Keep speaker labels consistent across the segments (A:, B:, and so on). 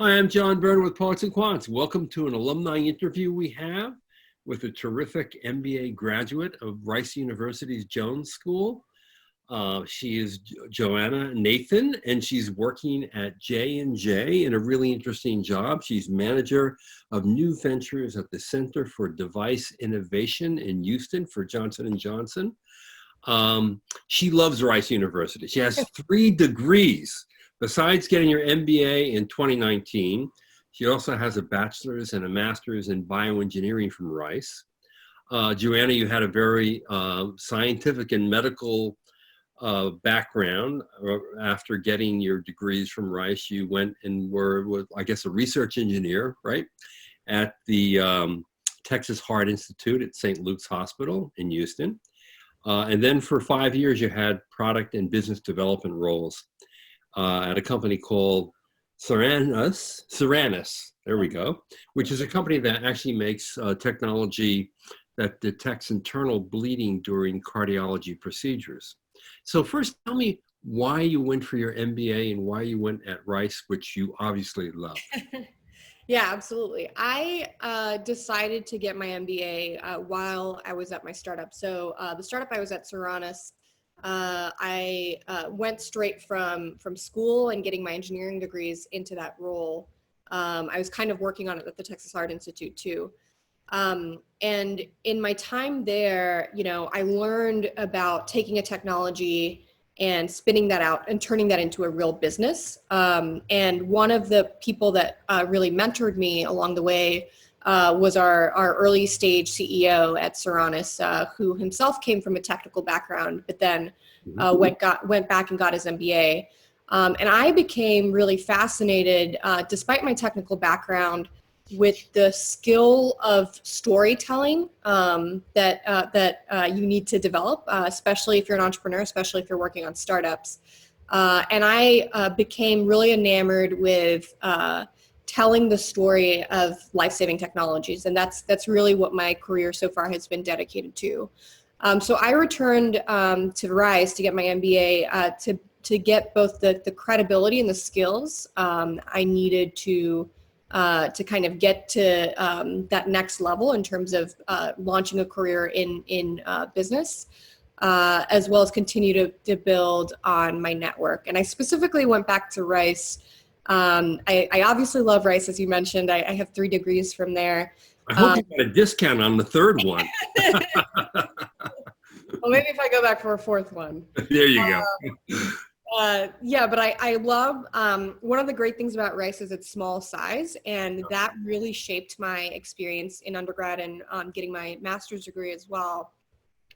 A: Hi, I'm John Byrne with Poets and Quants. Welcome to an alumni interview we have with a terrific MBA graduate of Rice University's Jones School. She is Joanna Nathan, and she's working at J&J in a really interesting job. She's manager of new ventures at the Center for Device Innovation in Houston for Johnson & Johnson. She loves Rice University. She has 3 degrees. Besides getting your MBA in 2019, she also has a bachelor's and a master's in bioengineering from Rice. Joanna, you had a very scientific and medical background. After getting your degrees from Rice, you went and were, I guess, a research engineer, right, at the Texas Heart Institute at St. Luke's Hospital in Houston. And then for 5 years, you had product and business development roles at a company called Ceranus, there we go, which is a company that actually makes technology that detects internal bleeding during cardiology procedures. So first, tell me why you went for your MBA and why you went at Rice, which you obviously love.
B: Yeah, absolutely. I decided to get my MBA while I was at my startup. So the startup I was at, Ceranus, I went straight from school and getting my engineering degrees into that role. I was kind of working on it at the Texas Art Institute too. And in my time there, I learned about taking a technology and spinning that out and turning that into a real business. And one of the people that really mentored me along the way was our early stage CEO at Ceranus, who himself came from a technical background, but then went back and got his MBA. And I became really fascinated, despite my technical background, with the skill of storytelling that you need to develop, especially if you're an entrepreneur, especially if you're working on startups. And I became really enamored with telling the story of life-saving technologies. And that's really what my career so far has been dedicated to. So I returned to Rice to get my MBA to get both the credibility and the skills I needed to kind of get to that next level in terms of launching a career in business, as well as continue to build on my network. And I specifically went back to Rice. I obviously love Rice, as you mentioned. I have 3 degrees from there.
A: I hope you got a discount on the 3rd one.
B: Well, maybe if I go back for a 4th one.
A: There you go.
B: Yeah, but I love, one of the great things about Rice is its small size, and that really shaped my experience in undergrad and getting my master's degree as well.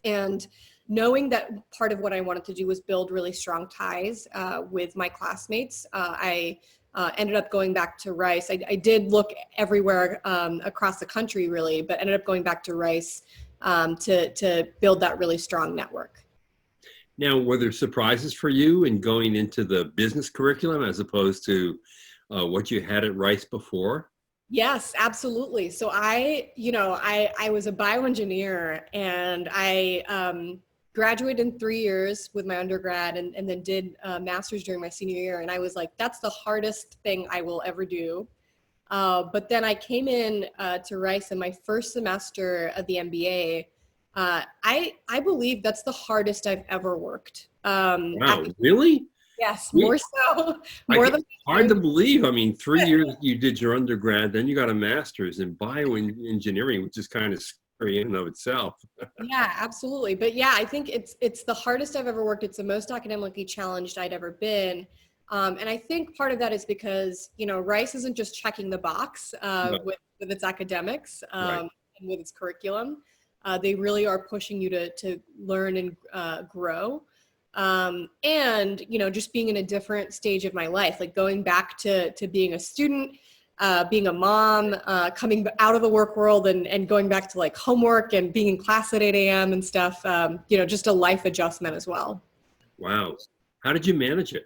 B: And knowing that part of what I wanted to do was build really strong ties with my classmates, I ended up going back to Rice. I did look everywhere across the country really, but ended up going back to Rice to build that really strong network.
A: Now, were there surprises for you in going into the business curriculum as opposed to what you had at Rice before?
B: Yes, absolutely. So I was a bioengineer, and I graduated in 3 years with my undergrad and then did a master's during my senior year. And I was like, that's the hardest thing I will ever do. But then I came in to Rice in my first semester of the MBA. I believe that's the hardest I've ever worked.
A: Wow, really?
B: Yes, more so.
A: Hard to believe. I mean, 3 years you did your undergrad, then you got a master's in bioengineering, which is kind of scary in and of itself.
B: Yeah, absolutely. But yeah, I think it's the hardest I've ever worked. It's the most academically challenged I'd ever been. And I think part of that is because, Rice isn't just checking the box with its academics and with its curriculum. They really are pushing you to learn and grow. And, just being in a different stage of my life, like going back to being a student, being a mom, coming out of the work world and going back to like homework and being in class at 8 a.m. and stuff, just a life adjustment as well.
A: Wow. How did you manage it?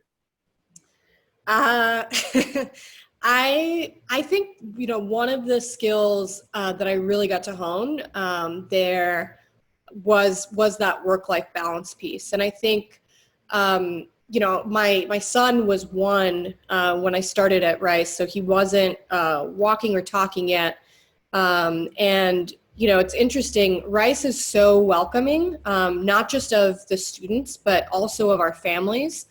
B: I think, one of the skills that I really got to hone there was that work-life balance piece. And I think my son was 1 when I started at Rice, so he wasn't walking or talking yet. And it's interesting. Rice is so welcoming, not just of the students, but also of our families.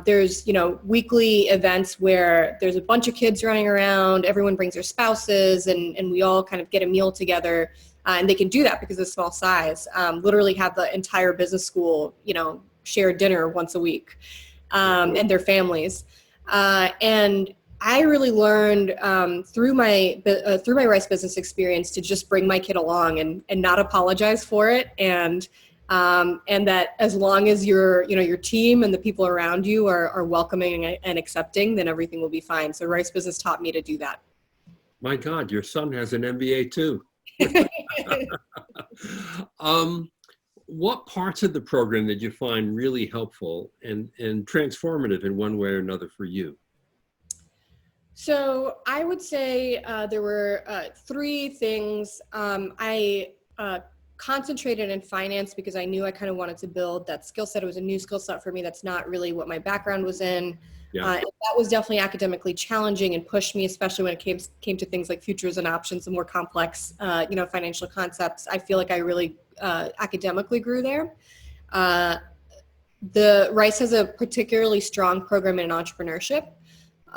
B: There's, weekly events where there's a bunch of kids running around, everyone brings their spouses, and we all kind of get a meal together. And they can do that because of the small size. Literally have the entire business school, share dinner once a week, and their families. And I really learned through my Rice business experience to just bring my kid along and not apologize for it, and that as long as your team and the people around you are welcoming and accepting, then everything will be fine. So Rice Business taught me to do that.
A: My God, your son has an MBA too. What parts of the program did you find really helpful and transformative in one way or another for you?
B: So I would say there were 3 things. I concentrated in finance because I knew I kind of wanted to build that skill set. It was a new skill set for me. That's not really what my background was in. And that was definitely academically challenging and pushed me, especially when it came to things like futures and options and more complex, financial concepts. I feel like I really academically grew there. The Rice has a particularly strong program in entrepreneurship.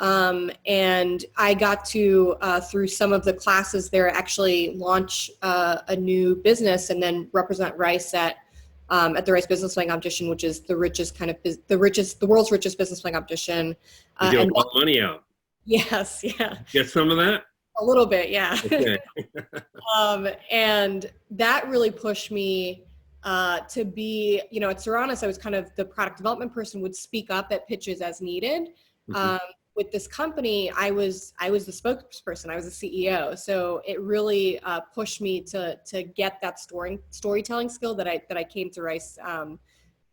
B: And I got to, through some of the classes there, actually launch a new business and then represent Rice at the Rice Business Plan Competition, which is the world's richest business plan competition.
A: You get a lot of money out.
B: Yes, yeah.
A: Get some of that?
B: A little bit, yeah.
A: Okay.
B: And that really pushed me to be, at Serranos, I was kind of the product development person, would speak up at pitches as needed. With this company, I was the spokesperson. I was the CEO. So it really pushed me to get that storytelling skill that I came to Rice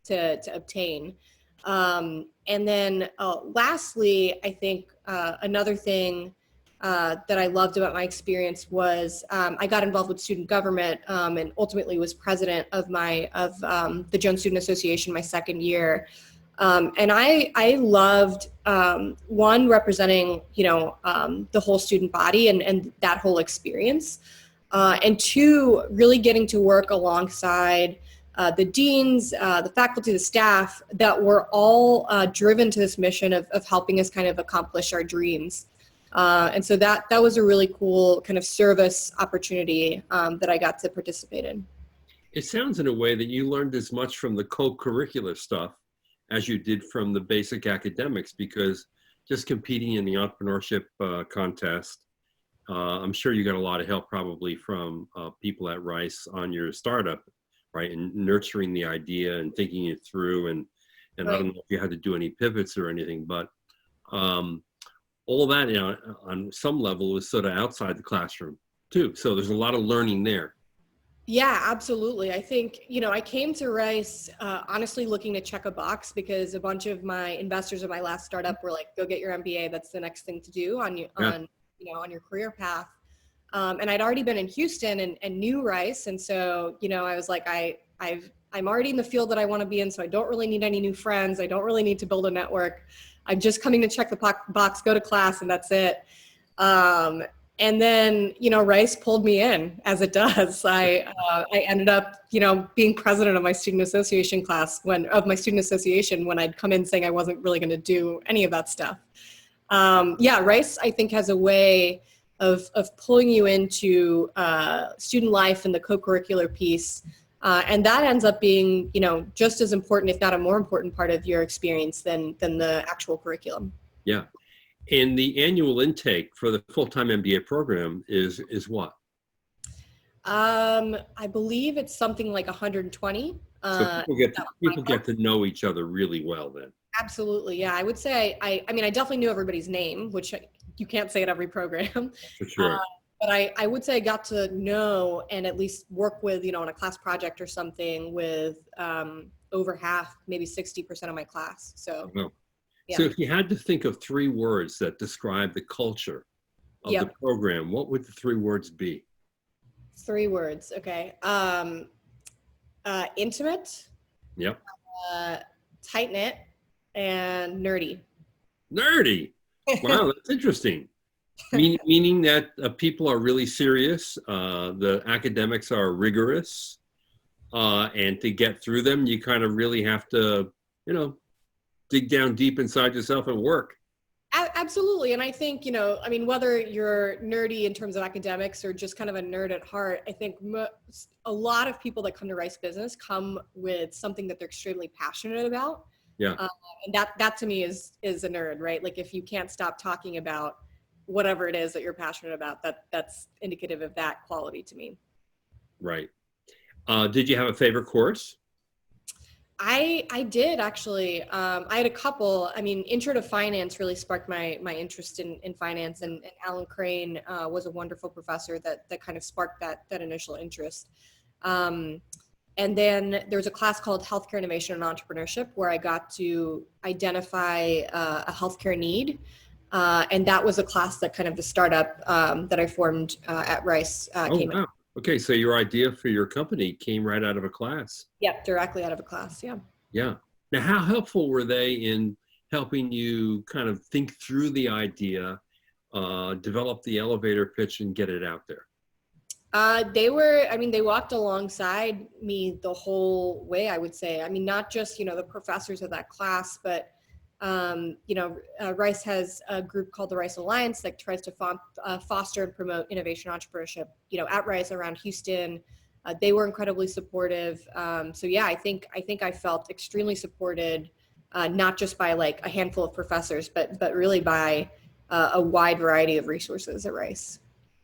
B: to obtain. And then lastly, I think another thing that I loved about my experience was I got involved with student government and ultimately was president of the Jones Student Association my second year. And I loved, one, representing, the whole student body and that whole experience. And 2, really getting to work alongside the deans, the faculty, the staff that were all driven to this mission of helping us kind of accomplish our dreams. And so that was a really cool kind of service opportunity that I got to participate in.
A: It sounds in a way that you learned as much from the co-curricular stuff as you did from the basic academics, because just competing in the entrepreneurship contest, I'm sure you got a lot of help probably from people at Rice on your startup, right? And nurturing the idea and thinking it through. And right. I don't know if you had to do any pivots or anything, but all that, on some level was sort of outside the classroom too. So there's a lot of learning there.
B: Yeah, absolutely. I think, I came to Rice honestly looking to check a box because a bunch of my investors in my last startup were like, go get your MBA. That's the next thing to do on your career path. And I'd already been in Houston and knew Rice. And so, I was like, I'm already in the field that I want to be in, so I don't really need any new friends. I don't really need to build a network. I'm just coming to check the box, go to class, and that's it. And then, Rice pulled me in, as it does. I ended up, being president of my student association when I'd come in saying I wasn't really going to do any of that stuff. Rice, I think, has a way of pulling you into student life and the co-curricular piece. And that ends up being, just as important, if not a more important part of your experience than the actual curriculum.
A: Yeah. And the annual intake for the full-time MBA program is what?
B: I believe it's something like 120.
A: So people get to know each other really well then.
B: Absolutely, yeah. I would say I definitely knew everybody's name, which you can't say at every program. For sure. But I would say I got to know and at least work with, on a class project or something with over half, maybe 60% of my class. So. Oh. Yeah.
A: So if you had to think of 3 words that describe the culture of the program, what would the 3 words be?
B: 3 words, okay. Intimate.
A: Yep.
B: Tight-knit. and nerdy.
A: Nerdy. Wow, that's interesting. Meaning that people are really serious. The academics are rigorous. And to get through them, you kind of really have to, dig down deep inside yourself and work.
B: Absolutely. And I think, I mean, whether you're nerdy in terms of academics or just kind of a nerd at heart, I think a lot of people that come to Rice Business come with something that they're extremely passionate about.
A: Yeah.
B: And that to me is a nerd, right? Like if you can't stop talking about whatever it is that you're passionate about, that's indicative of that quality to me.
A: Right. Did you have a favorite course?
B: I did actually. I had a couple. I mean, Intro to Finance really sparked my interest in finance, and Alan Crane was a wonderful professor that kind of sparked that initial interest. And then there was a class called Healthcare Innovation and Entrepreneurship where I got to identify a healthcare need. And that was a class that kind of the startup that I formed at Rice came
A: wow. Okay, so your idea for your company came right out of a class.
B: Yep, directly out of a class, yeah.
A: Yeah. Now, how helpful were they in helping you kind of think through the idea, develop the elevator pitch, and get it out there?
B: They walked alongside me the whole way, I would say. I mean, not just, the professors of that class, but Rice has a group called the Rice Alliance that tries to foster and promote innovation entrepreneurship, at Rice around Houston. They were incredibly supportive. So yeah, I think I felt extremely supported, not just by like a handful of professors, but really by a wide variety of resources at Rice.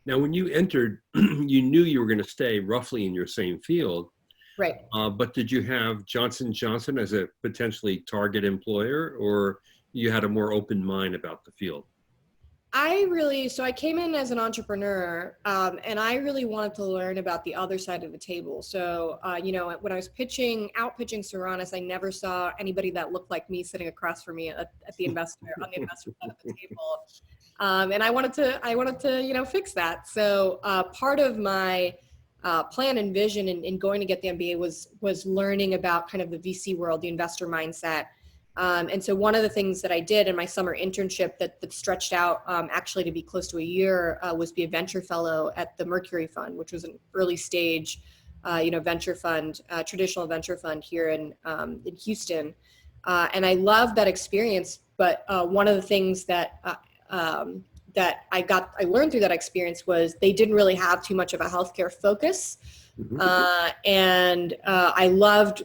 A: Now, when you entered, you knew you were going to stay roughly in your same field.
B: Right.
A: But did you have Johnson & Johnson as a potentially target employer, or you had a more open mind about the field?
B: So I came in as an entrepreneur, and I really wanted to learn about the other side of the table. So, when I was pitching Serranis, I never saw anybody that looked like me sitting across from me at the investor on the investor side of the table. And I wanted to, fix that. So part of my plan and vision in going to get the MBA was learning about kind of the VC world, the investor mindset. And so one of the things that I did in my summer internship that stretched out actually to be close to a year was be a venture fellow at the Mercury Fund, which was an early stage, venture fund, traditional venture fund here in Houston. And I loved that experience. But one of the things that I learned through that experience was they didn't really have too much of a healthcare focus. Mm-hmm.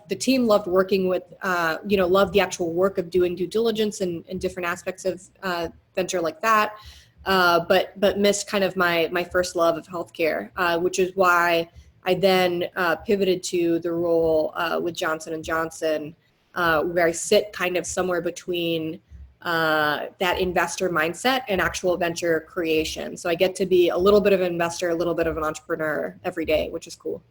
B: The team loved working with, loved the actual work of doing due diligence and different aspects of venture like that. But missed kind of my first love of healthcare, which is why I then pivoted to the role with Johnson & Johnson, where I sit kind of somewhere between that investor mindset and actual venture creation. So I get to be a little bit of an investor, a little bit of an entrepreneur every day, which is cool.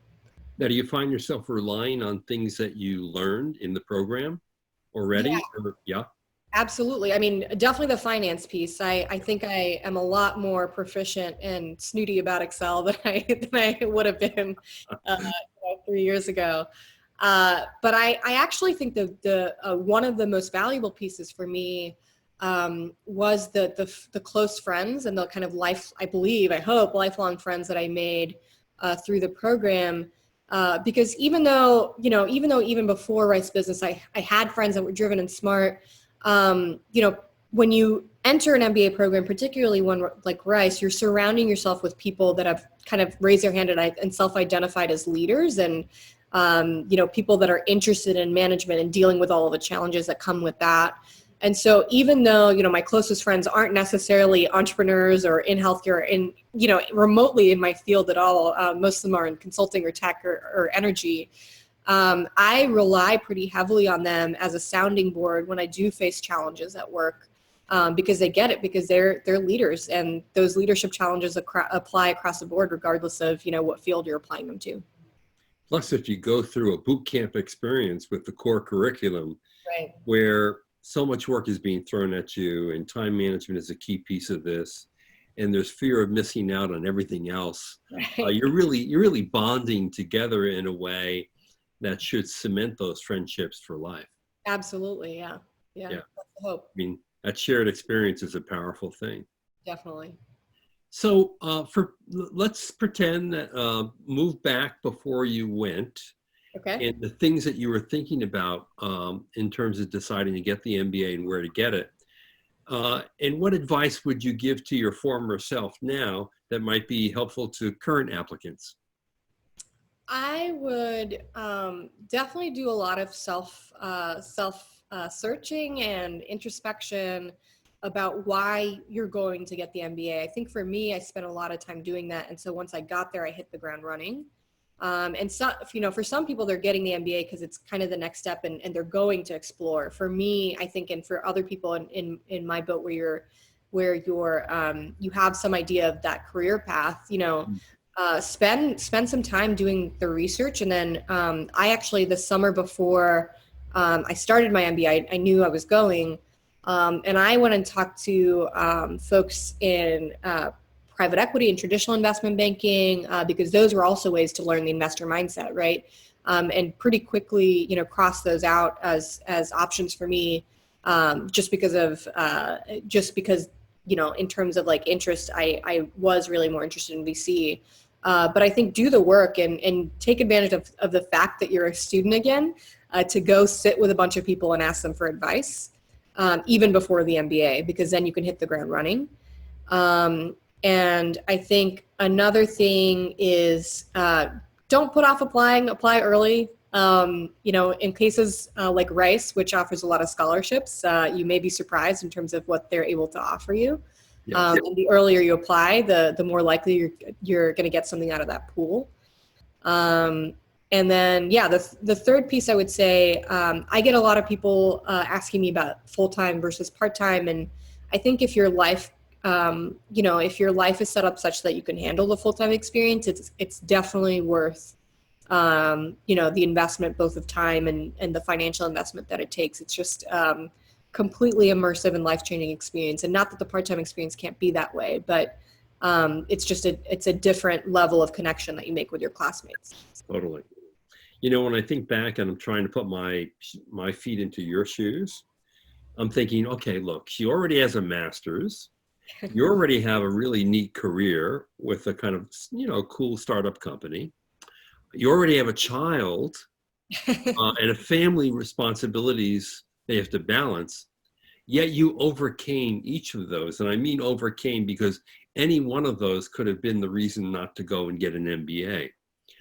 A: Now, do you find yourself relying on things that you learned in the program already?
B: Yeah. Absolutely. I mean, definitely the finance piece. I think I am a lot more proficient and snooty about Excel than I would have been 3 years ago. But I actually think the one of the most valuable pieces for me was the close friends and the kind of lifelong friends that I made through the program. Because even before Rice Business, I had friends that were driven and smart. When you enter an MBA program, particularly one like Rice, you're surrounding yourself with people that have kind of raised their hand and self-identified as leaders and people that are interested in management and dealing with all of the challenges that come with that. And so even though, my closest friends aren't necessarily entrepreneurs or in healthcare in, remotely in my field at all, most of them are in consulting or tech or energy, I rely pretty heavily on them as a sounding board when I do face challenges at work, because they get it, because they're leaders, and those leadership challenges apply across the board, regardless of, what field you're applying them to.
A: Plus, if you go through a boot camp experience with the core curriculum,
B: right,
A: where so much work is being thrown at you and time management is a key piece of this, and there's fear of missing out on everything else,
B: right.
A: You're really bonding together in a way that should cement those friendships for life.
B: Absolutely. Yeah. Yeah,
A: Yeah.
B: that's the hope.
A: I mean, that shared experience is a powerful thing.
B: Definitely.
A: So let's pretend that move back before you went,
B: Okay.
A: and the things that you were thinking about in terms of deciding to get the MBA and where to get it. And what advice would you give to your former self now that might be helpful to current applicants?
B: I would definitely do a lot of searching and introspection about why you're going to get the MBA. I think for me, I spent a lot of time doing that, and so once I got there, I hit the ground running. And so, for some people, they're getting the MBA because it's kind of the next step, and they're going to explore. For me, I think, and for other people in my boat, you have some idea of that career path, spend some time doing the research. And then I actually, the summer before I started my MBA, I knew I was going, and I went and talked to folks in private equity and traditional investment banking, because those were also ways to learn the investor mindset, right? And pretty quickly, cross those out as options for me, just because, in terms of like interest, I was really more interested in VC. But I think do the work and take advantage of the fact that you're a student again, to go sit with a bunch of people and ask them for advice, even before the MBA, because then you can hit the ground running. And I think another thing is don't put off applying, apply early. In cases like Rice, which offers a lot of scholarships, you may be surprised in terms of what they're able to offer you.
A: Yes.
B: And the earlier you apply, the more likely you're going to get something out of that pool. And then, the third piece I would say, I get a lot of people asking me about full-time versus part-time. And I think if your life, if your life is set up such that you can handle the full-time experience, it's definitely worth, the investment, both of time and the financial investment that it takes. It's just completely immersive and life-changing experience. And not that the part-time experience can't be that way, but it's a different level of connection that you make with your classmates.
A: Totally. When I think back and I'm trying to put my feet into your shoes, I'm thinking, okay, look, she already has a master's. You already have a really neat career with a kind of, cool startup company. You already have a child and a family responsibilities they have to balance. Yet you overcame each of those. And I mean overcame because any one of those could have been the reason not to go and get an MBA.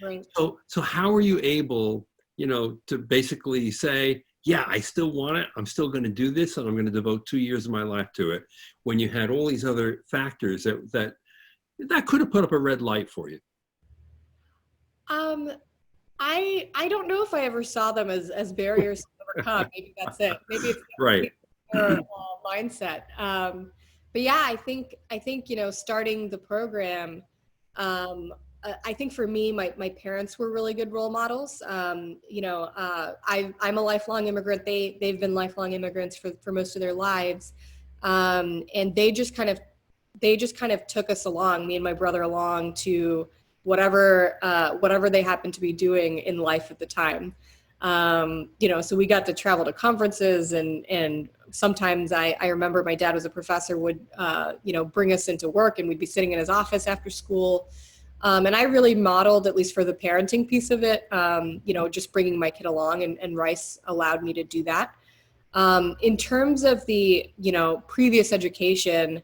B: Right.
A: So how are you able, to basically say, yeah, I still want it. I'm still going to do this, and I'm going to devote 2 years of my life to it, when you had all these other factors that could have put up a red light for you?
B: I don't know if I ever saw them as barriers to overcome. Maybe that's it. Maybe it's
A: Right.
B: their mindset. But yeah, I think starting the program. I think for me, my parents were really good role models. I'm a lifelong immigrant. They've been lifelong immigrants for most of their lives, and they just kind of took us along, me and my brother, along to whatever they happened to be doing in life at the time. So we got to travel to conferences, and sometimes I remember my dad was a professor, would bring us into work, and we'd be sitting in his office after school. And I really modeled, at least for the parenting piece of it, just bringing my kid along, and Rice allowed me to do that. In terms of the, previous education,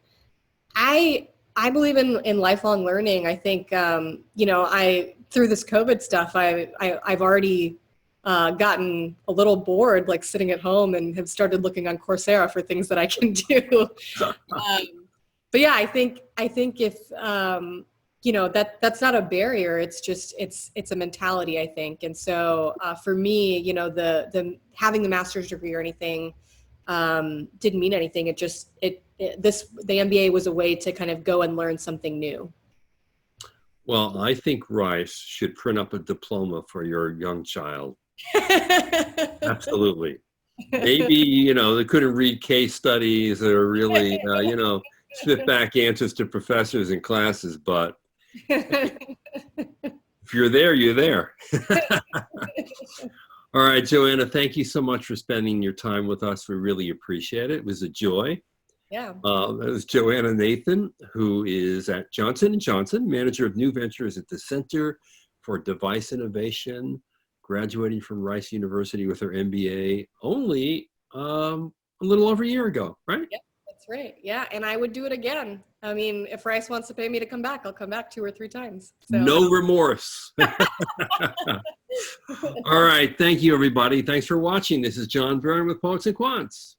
B: I believe in lifelong learning. I think, through this COVID stuff, I've already gotten a little bored, like sitting at home, and have started looking on Coursera for things that I can do. But yeah, I think if, that's not a barrier. It's just, it's a mentality, I think. And so for me, the having the master's degree or anything didn't mean anything. It just, the MBA was a way to kind of go and learn something new.
A: Well, I think Rice should print up a diploma for your young child. Absolutely. Maybe, they couldn't read case studies or really, spit back answers to professors in classes, but if you're there, you're there. All right, Joanna, thank you so much for spending your time with us. We really appreciate it. It was a joy.
B: Yeah.
A: That was Joanna Nathan, who is at Johnson & Johnson, Manager of New Ventures at the Center for Device Innovation, graduating from Rice University with her MBA only a little over a year ago, right?
B: Yeah, that's right. Yeah, and I would do it again. I mean, if Rice wants to pay me to come back, I'll come back 2 or 3 times. So.
A: No remorse. All right. Thank you, everybody. Thanks for watching. This is John Byrne with Poets and Quants.